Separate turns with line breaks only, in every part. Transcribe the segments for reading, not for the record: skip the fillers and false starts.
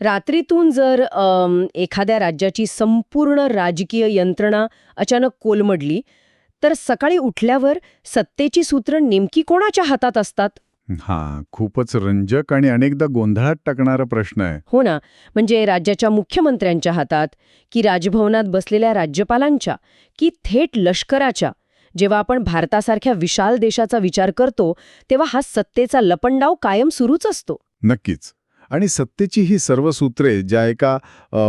रात्रीतून जर एखाद्या राज्याची संपूर्ण राजकीय यंत्रणा अचानक कोलमडली, तर सकाळी उठल्यावर सत्तेची सूत्र नेमकी कोणाच्या हातात असतात?
खूपच रंजक आणि अनेकदा गोंधळात टाकणारा प्रश्न आहे.
हो ना, म्हणजे राज्याच्या मुख्यमंत्र्यांच्या हातात, की राजभवनात बसलेल्या राज्यपालांच्या, की थेट लष्कराच्या? जेव्हा आपण भारतासारख्या विशाल देशाचा विचार करतो, तेव्हा हा सत्तेचा लपंडाव कायम सुरूच असतो.
नक्कीच. आणि सत्तेची ही सर्व सूत्रे ज्या एका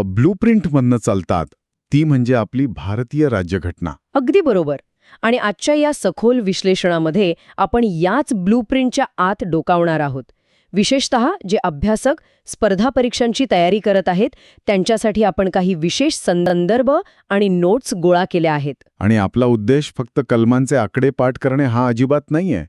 ब्लूप्रिंटमधनं चालतात, ती म्हणजे आपली भारतीय राज्यघटना.
अगदी बरोबर. आणि आजच्या या सखोल विश्लेषणामध्ये आपण याच ब्लूप्रिंटच्या आत डोकावणार आहोत. विशेषतः जे अभ्यासक स्पर्धा परीक्षांची तयारी करत आहेत, त्यांच्यासाठी आपण काही विशेष संदर्भ आणि नोट्स गोळा केल्या आहेत.
आणि आपला उद्देश फक्त कलमांचे आकडे पाठ करणे हा अजिबात नाहीये,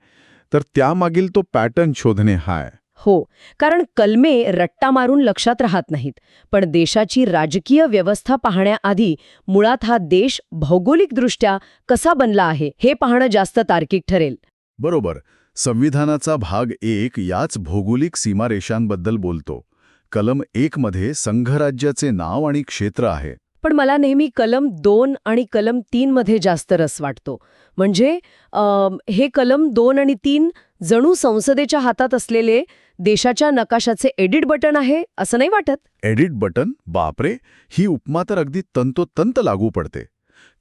तर त्यामागील तो पॅटर्न शोधणे हा आहे.
हो, कारण कलमे रट्टा मारून लक्षात राहत नाहीत, पण देशाची राजकीय व्यवस्था पाहण्याआधी मुळात हा देश भौगोलिकदृष्ट्या कसा बनला आहे हे पाहणं जास्त तार्किक ठरेल.
बरोबर. संविधानाचा भाग 1 याच भौगोलिक सीमारेषांबद्दल बोलतो. कलम 1 मध्ये संघराज्याचे नाव आणि क्षेत्र आहे.
पण मला नेहमी कलम 2 आणि कलम 3 मध्ये जास्त रस वाटतो. म्हणजे हे कलम 2 आणि 3 जणू संसदेच्या हातात असलेले देशाच्या नकाशाचे एडिट बटन आहे, असं नाही वाटत?
Edit button? बापरे, ही उपमा तर अगदी तंतोतंत लागू पडते.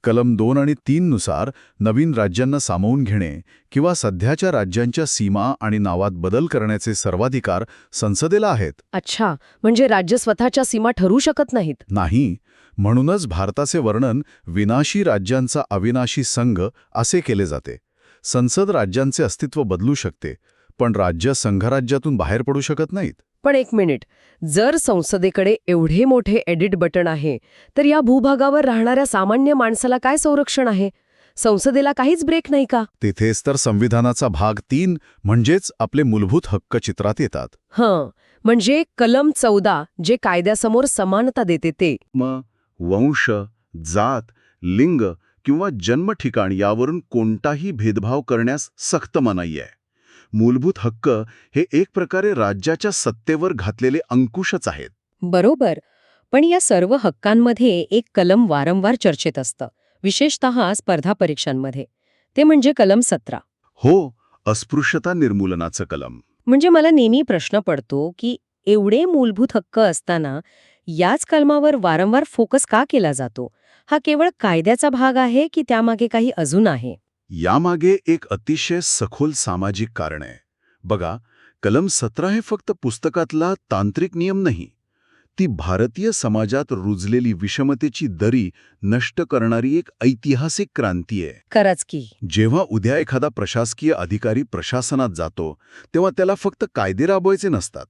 कलम 2 आणि 3 नुसार नवीन राज्यांना सामावून घेणे किंवा सध्याच्या राज्यांच्या सीमा आणि नावात बदल करण्याचे सर्वाधिकार संसदेला आहेत.
अच्छा, म्हणजे राज्य स्वतःच्या सीमा ठरवू शकत नाहीत?
नाही. म्हणूनच भारताचे वर्णन विनाशी राज्यांचा अविनाशी संघ असे केले जाते. संसद राज्यांचे अस्तित्व बदलू शकते, पण राज्य संघराज्यातून बाहेर पडू शकत नाहीत.
पण एक मिनिट, जर संसदेकडे एवढे मोठे एडिट बटन आहे, तर या भूभागावर राहणाऱ्या सामान्य माणसाला काय संरक्षण आहे? संसदेला काहीच ब्रेक नाही का?
तिथेच तर संविधानाचा भाग 3 म्हणजेच आपले मूलभूत हक्क चित्रात येतात.
म्हणजे कलम 14 जे कायद्यासमोर समानता देते ते.
मग वंश, जात, लिंग किंवा जन्म ठिकाण यावरून कोणताही भेदभाव करण्यास सक्त मनाई आहे. मूलभूत हक्क हे एक प्रकारे राज्याच्या सत्तेवर घातलेले अंकुशच आहेत.
बरोबर. पण या सर्व हक्कांमध्ये एक कलम वारंवार चर्चेत असतं, विशेषतः स्पर्धा परीक्षांमध्ये. ते म्हणजे कलम 17.
हो, अस्पृश्यता निर्मूलनाचं कलम.
म्हणजे मला नेहमी प्रश्न पडतो की एवढे मूलभूत हक्क असताना याच कलमावर वारंवार फोकस का केला जातो? हा केवळ कायद्याचा भाग आहे की त्यामागे काही अजून आहे?
यामागे एक अतिशय सखोल सामाजिक कारण आहे. बघा, कलम 17 हे फक्त पुस्तकातला तांत्रिक नियम नाही. ती भारतीय समाजात रुजलेली विषमतेची दरी नष्ट करणारी एक ऐतिहासिक क्रांती आहे.
खरंच की.
जेव्हा उद्या एखादा प्रशासकीय अधिकारी प्रशासनात जातो, तेव्हा त्याला फक्त कायदे राबवायचे नसतात,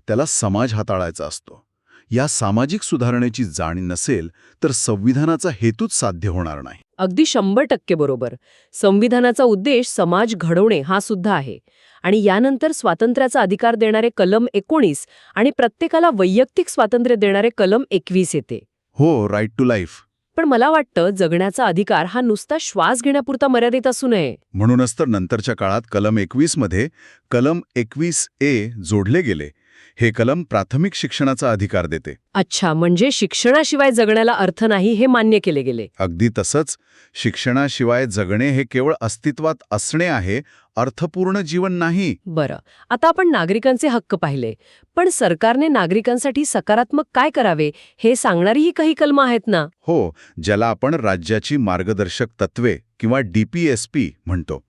त्याला समाज हाताळायचा असतो. या सामाजिक सुधारणेची जाणीव नसेल तर संविधानाचा हेतूच साध्य होणार नाही.
अगदी 100% बरोबर. संविधानाचा उद्देश समाज घडवणे हा सुद्धा आहे. आणि यानंतर स्वातंत्र्याचा अधिकार देणारे कलम 19 आणि प्रत्येकाला वैयक्तिक स्वातंत्र्य देणारे कलम 21 येते.
हो, राईट टू लाईफ.
पण मला वाटतं जगण्याचा अधिकार हा नुसता श्वास घेण्यापुरता मर्यादित असू नये.
म्हणूनच तर नंतरच्या काळात कलम 21 मध्ये कलम 21A जोडले गेले. हे कलम प्राथमिक शिक्षणाचा अधिकार देते.
अच्छा, म्हणजे शिक्षणाशिवाय जगण्याला अर्थ नाही हे मान्य केले गेले.
अगदी तसंच. शिक्षणाशिवाय जगणे हे केवळ अस्तित्वात असणे आहे, अर्थपूर्ण जीवन नाही.
बरं, आता आपण नागरिकांचे हक्क पाहिले, पण सरकारने नागरिकांसाठी सकारात्मक काय करावे हे सांगणारीही काही कलमं आहेत ना?
हो, ज्याला आपण राज्याची मार्गदर्शक तत्वे किंवा DPSP म्हणतो.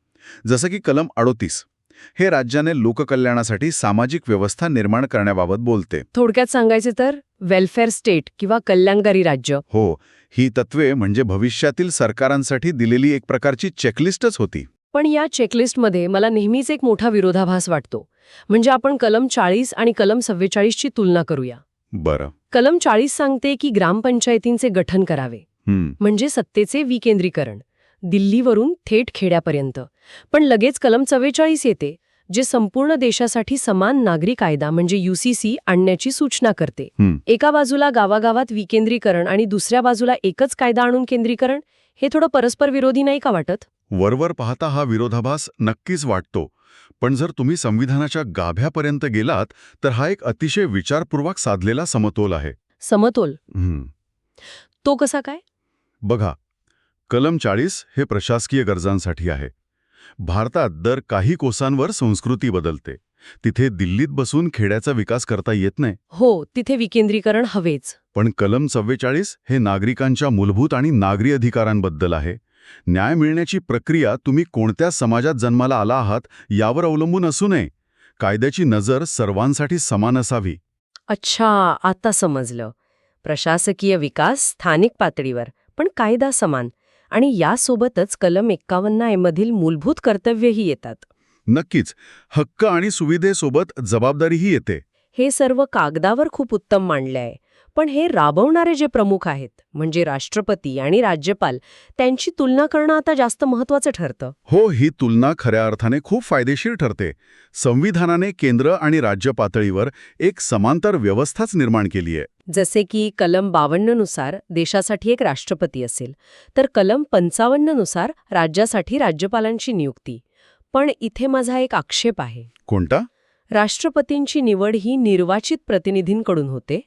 जसं की कलम 38. हे राज्याने लोककल्याणासाठी सामाजिक व्यवस्था निर्माण करण्याबाबत बोलते.
थोडक्यात सांगायचे तर वेलफेअर स्टेट किंवा कल्याणकारी राज्य.
हो, ही तत्वे म्हणजे भविष्यातील सरकारांसाठी दिलेली एक प्रकारची चेकलिस्टच होती.
पण या चेकलिस्टमध्ये मला नेहमीच एक मोठा विरोधाभास वाटतो. म्हणजे आपण कलम 40 आणि कलम 44 ची तुलना करूया.
बरं.
कलम 40 सांगते की ग्रामपंचायतींचे गठन करावे, म्हणजे सत्तेचे विकेंद्रीकरण, दिल्लीवरून थेट खेड्यापर्यंत. पण लगेच कलम 44 येते, जे संपूर्ण देशासाठी समान नागरी कायदा म्हणजे UCC आणण्याची सूचना करते. एका बाजूला गावागावात विकेंद्रीकरण आणि दुसऱ्या बाजूला एकच कायदा आणून केंद्रीकरण. हे थोडं परस्पर विरोधी नाही का वाटत?
वरवर पाहता हा विरोधाभास नक्कीच वाटतो. पण जर तुम्ही संविधानाच्या गाभ्यापर्यंत गेलात तर हा एक अतिशय विचारपूर्वक साधलेला समतोल आहे.
समतोल
हं.
तो कसा काय?
बघा, कलम 40 हे प्रशासकीय गरजांसाठी आहे. भारतात दर काही कोसांवर संस्कृती बदलते. तिथे दिल्लीत बसून खेड्याचा विकास करता येत नाही.
हो, तिथे विकेंद्रीकरण हवेच.
पण कलम 44 हे नागरिकांच्या मूलभूत आणि नागरी अधिकारांबद्दल आहे. न्याय मिळण्याची प्रक्रिया तुम्ही कोणत्या समाजात जन्माला आला आहात यावर अवलंबून असू नये. कायद्याची नजर सर्वांसाठी समान असावी.
अच्छा, आता समजलं. प्रशासकीय विकास स्थानिक पातळीवर, पण कायदा समान. आणि यासोबतच कलम 51 मधील मूलभूत कर्तव्यही येतात.
नक्कीच, हक्क आणि सुविधेसोबत जबाबदारीही येते.
हे सर्व कागदावर खूप उत्तम मांडले आहे. पण हे राबवणारे जे प्रमुख आहेत, म्हणजे राष्ट्रपती आणि राज्यपाल, त्यांची तुलना करणं आता जास्त महत्त्वाचं ठरतं.
हो, ही तुलना खऱ्या अर्थाने खूप फायदेशीर ठरते. संविधानाने केंद्र आणि राज्य पातळीवर एक समांतर व्यवस्थाच निर्माण केली आहे.
जसे की कलम 52 नुसार देशासाठी एक राष्ट्रपती असेल, तर कलम 55 नुसार राज्यासाठी राज्यपालांची नियुक्ती. पण इथे माझा एक आक्षेप आहे.
कोणता?
राष्ट्रपतींची निवड ही निर्वाचित प्रतिनिधींकडून होते,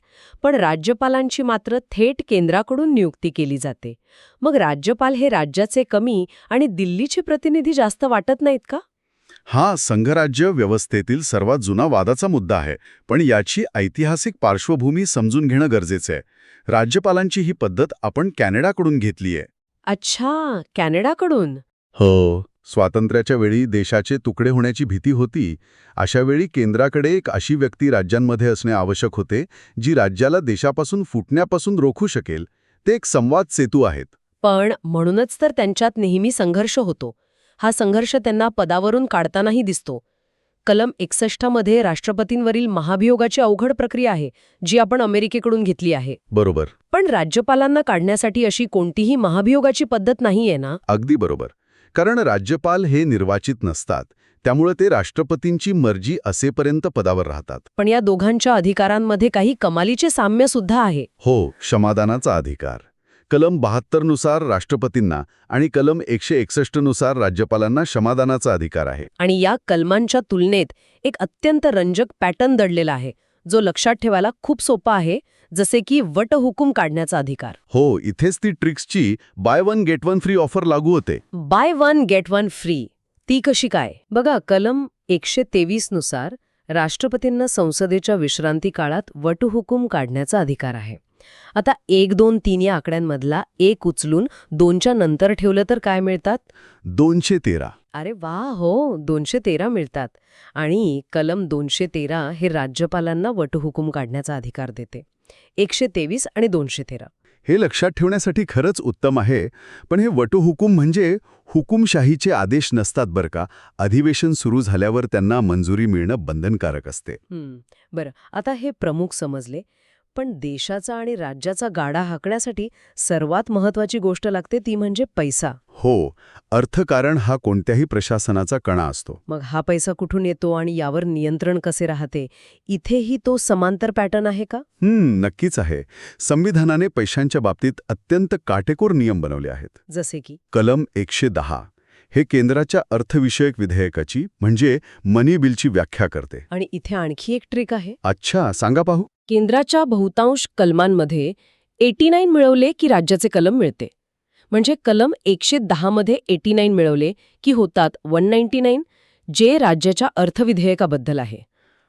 पण राज्यपालांची मात्र थेट केंद्राकडून नियुक्ती केली जाते. मग राज्यपाल हे राज्याचे कमी आणि दिल्लीचे प्रतिनिधी जास्त वाटत नाहीत का?
हा संघराज्य व्यवस्थेतील सर्वात जुना वादाचा मुद्दा आहे. पण याची ऐतिहासिक पार्श्वभूमी समजून घेणं गरजेचं आहे. राज्यपालांची ही पद्धत आपण कॅनडाकडून घेतलीय.
अच्छा, कॅनडाकडून.
हो. स्वातंत्र्याच्या वेळी देशाचे तुकडे होण्याची भीती होती. अशावेळी केंद्राकडे एक अशी व्यक्ती राज्यांमध्ये असणे आवश्यक होते जी राज्याला देशापासून फुटण्यापासून रोखू शकेल. ते एक संवाद सेतू आहेत.
पण म्हणूनच तर त्यांच्यात नेहमी संघर्ष होतो. हा संघर्ष त्यांना पदावरून काढतानाही दिसतो. कलम 61 मध्ये राष्ट्रपतींवरील महाभियोगाची अवघड प्रक्रिया आहे, जी आपण अमेरिकेकडून घेतली आहे.
बरोबर.
पण राज्यपालांना काढण्यासाठी अशी कोणतीही महाभियोगाची पद्धत नाहीये ना?
अगदी बरोबर. कारण राज्यपाल हे निर्वाचित नसतात. त्यामुळे ते राष्ट्रपतींची मर्जी असेपर्यंत पदावर राहतात.
पण या दोघांच्या अधिकारांमध्ये काही कमालीचे साम्य सुद्धा आहे.
हो, क्षमादानाचा अधिकार. कलम 72 नुसार राष्ट्रपतींना आणि कलम 161 नुसार राज्यपालांना क्षमादानाचा अधिकार आहे.
आणि या कलमांच्या तुलनेत एक अत्यंत रंजक पॅटर्न दडलेला आहे, जो लक्षात ठेवायला खूप सोपा आहे, जसे की वटहुकूम काढण्याचा अधिकार.
हो, इथेच ती ट्रिक्सची buy one get one free offer लागू होते.
Buy one get one free ती कशी काय? बघा, कलम 123 नुसार राष्ट्रपतींना संसदेच्या विश्रांती काळात वटहुकूम काढण्याचा अधिकार आहे. आता 1, 2, 3 या आकड्यांमधला 1 उचलून 2च्या नंतर ठेवलं तर काय मिळतात?
213.
अरे वा, हो, 213 मिळतात. आणि कलम 213 हे राज्यपालांना वटहुकूम काढण्याचा अधिकार देते. 123 आणि 213.
हे लक्षात ठेवण्यासाठी खरंच उत्तम आहे. पण हे वटहुकूम म्हणजे हुकुमशाहीचे आदेश नसतात बरं का. अधिवेशन सुरू झाल्यावर त्यांना मंजुरी मिळणं बंधनकारक असते.
बरं, आता हे प्रमुख समजले. पण देशाचा आणि राज्याचा गाडा हाकण्यासाठी सर्वात महत्वाची गोष्ट लागते, ती म्हणजे पैसा.
हो, अर्थकारण हा कोणत्याही प्रशासनाचा कणा असतो.
मग हा पैसा कुठून येतो आणि यावर नियंत्रण कसे राहते? इथेही तो समांतर पॅटर्न आहे का?
नक्कीच आहे. संविधानाने पैशांच्या बाबतीत अत्यंत काटेकोर नियम बनवले आहेत.
जसे की
कलम 110 हे केंद्राच्या अर्थविषयक विधेयकाची म्हणजे मनी बिलची व्याख्या करते.
आणि इथे आणखी एक ट्रिक आहे.
अच्छा, सांगा पाहू.
केंद्राच्या बहुतांश कलमांमध्ये 89 मिळवले की राज्याचे कलम मिळते. म्हणजे कलम 110 मध्ये 89 मिळवले की होतात 199, जे राज्याच्या अर्थविधेयकाबद्दल आहे.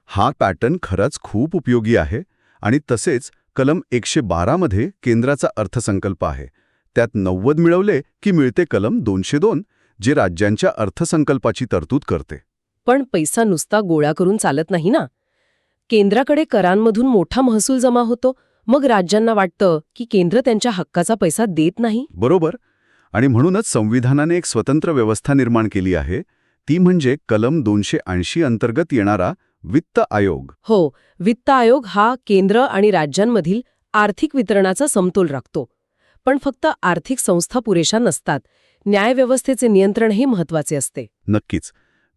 हा पॅटर्न खरंच खूप उपयोगी आहे. आणि तसेच कलम 112 मध्ये केंद्राचा अर्थसंकल्प आहे. त्यात 90 मिळवले की मिळते कलम 202, जे राज्यांच्या अर्थसंकल्पाची तरतूद करते.
पण पैसा नुसता गोळा करून चालत नाही ना. केंद्राकडे करांमधून मोठा महसूल जमा होतो. मग राज्यांना वाटतं की केंद्र त्यांच्या हक्काचा पैसा देत नाही.
बरोबर. आणि म्हणूनच संविधानाने एक स्वतंत्र व्यवस्था निर्माण केली आहे. ती म्हणजे कलम 280 अंतर्गत येणारा वित्त आयोग.
हो, वित्त आयोग हा केंद्र आणि राज्यांमधील आर्थिक वितरणाचा समतोल राखतो. पण फक्त आर्थिक संस्था पुरेशा नसतात. न्यायव्यवस्थेचे नियंत्रणही महत्वाचे असते.
नक्कीच.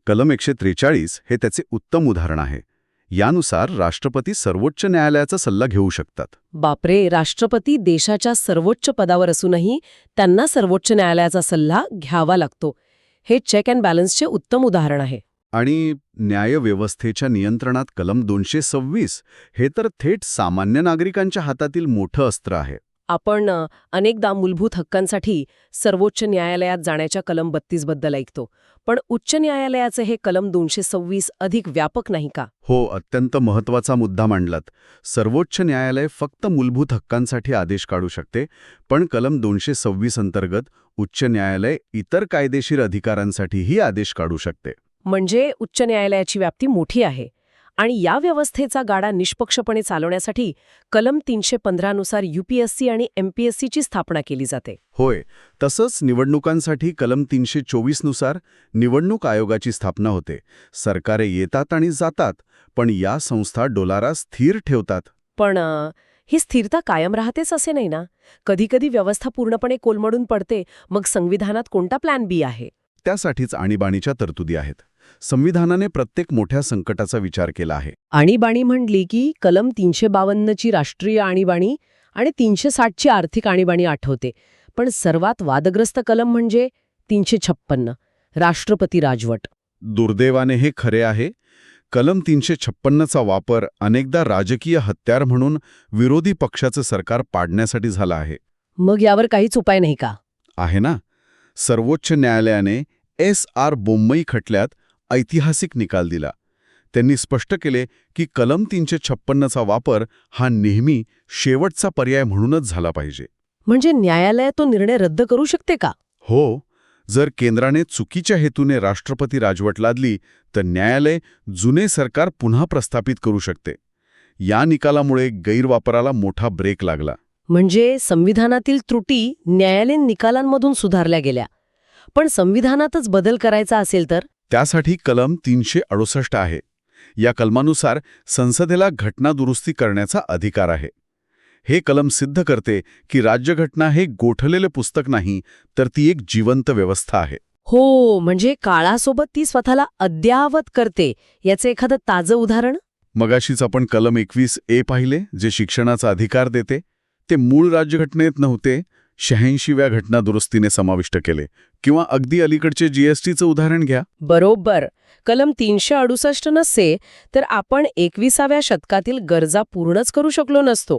कलम 143 हे त्याचे उत्तम उदाहरण आहे. यानुसार राष्ट्रपती सर्वोच्च न्यायालयाचा सल्ला घेऊ शकतात.
बापरे, राष्ट्रपती देशाच्या सर्वोच्च पदावर असूनही त्यांना सर्वोच्च न्यायालयाचा सल्ला घ्यावा लागतो. हे चेक अँड बॅलन्सचे उत्तम उदाहरण आहे.
आणि न्यायव्यवस्थेच्या नियंत्रणात कलम 226 हे तर थेट सामान्य नागरिकांच्या हातातील मोठं अस्त्र आहे.
आपण अनेकदा मूलभूत हक्कांसाठी सर्वोच्च न्यायालयात जाण्याच्या कलम 32 बद्दल ऐकतो, पण उच्च न्यायालयाचे हे कलम 226 अधिक व्यापक नाही का?
हो, अत्यंत महत्त्वाचा मुद्दा मांडलात. सर्वोच्च न्यायालय फक्त मूलभूत हक्कांसाठी आदेश काढू शकते, पण कलम 226 अंतर्गत उच्च न्यायालय इतर कायदेशीर अधिकारांसाठीही आदेश काढू शकते.
म्हणजे उच्च न्यायालयाची व्याप्ती मोठी आहे. आणि या व्यवस्थेचा गाडा निष्पक्षपणे चालवण्यासाठी कलम 315 नुसार UPSC आणि MPSCची स्थापना केली जाते.
होय, तसंच निवडणुकांसाठी कलम 324 नुसार निवडणूक आयोगाची स्थापना होते. सरकारे येतात आणि जातात, पण या संस्था डोलारा स्थिर ठेवतात.
पण ही स्थिरता कायम राहतेच असे नाही ना. कधीकधी व्यवस्था पूर्णपणे कोलमडून पडते. मग संविधानात कोणता प्लॅन बी आहे?
त्यासाठीच आणीबाणीच्या तरतुदी आहेत. संविधानाने प्रत्येक मोठ्या संकटाचा विचार केला आहे.
आणीबाणी म्हणली की कलम 352ची राष्ट्रीय आणीबाणी आणि 360ची आर्थिक आणीबाणी आठवते. पण सर्वात वादग्रस्त कलम म्हणजे 356 राष्ट्रपती राजवट.
दुर्दैवाने हे खरे आहे. कलम 356चा वापर अनेकदा राजकीय हत्यार म्हणून विरोधी पक्षाचं सरकार पाडण्यासाठी झाला आहे.
मग यावर काहीच उपाय नाही का?
आहे ना. सर्वोच्च न्यायालयाने SR बोम्मई खटल्यात ऐतिहासिक निकाल दिला. त्यांनी स्पष्ट केले की कलम 356चा वापर हा नेहमी शेवटचा पर्याय म्हणूनच झाला पाहिजे.
म्हणजे न्यायालय तो निर्णय रद्द करू शकते का?
हो, जर केंद्राने चुकीच्या हेतूने राष्ट्रपती राजवट लादली तर न्यायालय जुने सरकार पुन्हा प्रस्थापित करू शकते. या निकालामुळे गैरवापराला मोठा ब्रेक लागला.
म्हणजे संविधानातील त्रुटी न्यायालयीन निकालांमधून सुधारल्या गेल्या. पण संविधानातच बदल करायचा असेल तर?
त्यासाठी कलम 368 आहे. या कलमानुसार संसदेला घटना दुरुस्ती करण्याचा अधिकार आहे. हे कलम सिद्ध करते की राज्यघटना हे गोठलेले पुस्तक नाही, तर ती एक जिवंत व्यवस्था आहे.
हो, म्हणजे काळासोबत ती स्वतःला अद्यावत करते. याचं एखादं ताजं उदाहरण?
मगाशीच आपण कलम 21A पाहिले, जे शिक्षणाचा अधिकार देते. ते मूळ राज्यघटनेत नव्हते, 86व्या घटना दुरुस्तीने समाविष्ट केले. किंवा अगदी अलीकडचे GSTचं उदाहरण घ्या.
बरोबर. कलम 368 नसते तर आपण 21व्या शतकातील गरजा पूर्णच करू शकलो नसतो.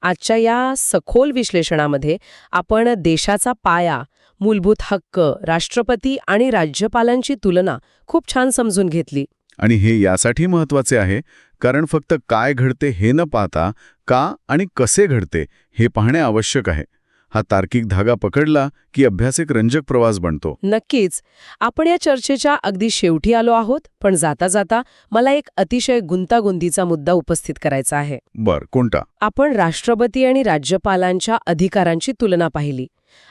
आजच्या या सखोल विश्लेषणामध्ये आपण देशाचा पाया, मूलभूत हक्क, राष्ट्रपती आणि राज्यपालांची तुलना खूप छान समजून घेतली.
आणि हे यासाठी महत्त्वाचे आहे कारण फक्त काय घडते हे न पाहता का आणि कसे घडते हे पाहणे आवश्यक आहे. हा तार्किक धागा पकडला की अभ्यास एक रंजक प्रवास बनतो.
नक्कीच. आपण या चर्चेच्या अगदी शेवटी आलो आहोत, पण जाता जाता मला एक अतिशय गुंतागुंतीचा मुद्दा उपस्थित करायचा आहे.
बर, कोणता?
आपण राष्ट्रपती आणि राज्यपालांच्या अधिकारांची तुलना पाहिली.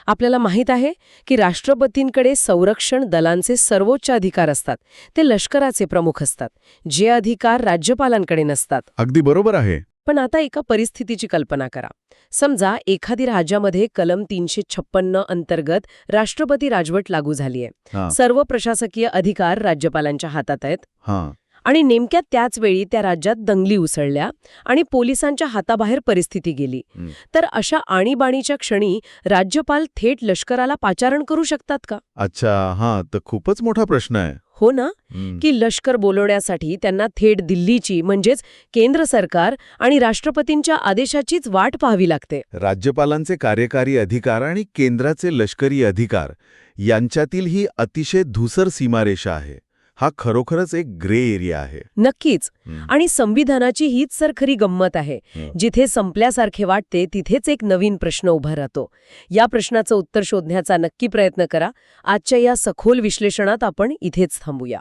आपल्याला माहीत आहे की राष्ट्रपतींकडे संरक्षण दलांचे सर्वोच्च अधिकार असतात. ते लष्कराचे प्रमुख असतात, जे अधिकार राज्यपालांकडे नसतात.
अगदी बरोबर आहे.
पण आता एका परिस्थितीची कल्पना करा. समजा एखादी राज्यामध्ये कलम 356 अंतर्गत राष्ट्रपती राजवट लागू झालीय. सर्व प्रशासकीय अधिकार राज्यपालांच्या हातात आहेत. आणि नेमक्या त्याच वेळी त्या राज्यात दंगली उसळल्या आणि पोलिसांच्या हाताबाहेर परिस्थिती गेली. तर अशा आणीबाणीच्या क्षणी राज्यपाल थेट लष्कराला पाचारण करू शकतात का?
अच्छा, तर खूपच मोठा प्रश्न आहे.
हो ना. की लष्कर बोलवण्यासाठी त्यांना थेट दिल्लीची म्हणजेच केंद्र सरकार आणि राष्ट्रपतींच्या आदेशाचीच वाट पाहावी लागते.
राज्यपालांचे कार्यकारी अधिकार आणि केंद्राचे लष्करी अधिकार यांच्यातील ही अतिशय धूसर सीमारेषा आहे. हा खरोखरच एक ग्रे एरिया आहे.
नक्कीच. आणि संविधानाची हीच तर खरी गंमत आहे. जिथे संपल्यासारखे वाटते तिथेच एक नवीन प्रश्न उभा राहतो. या प्रश्नाचं उत्तर शोधण्याचा नक्की प्रयत्न करा. आजच्या या सखोल विश्लेषणात आपण इथेच थांबूया.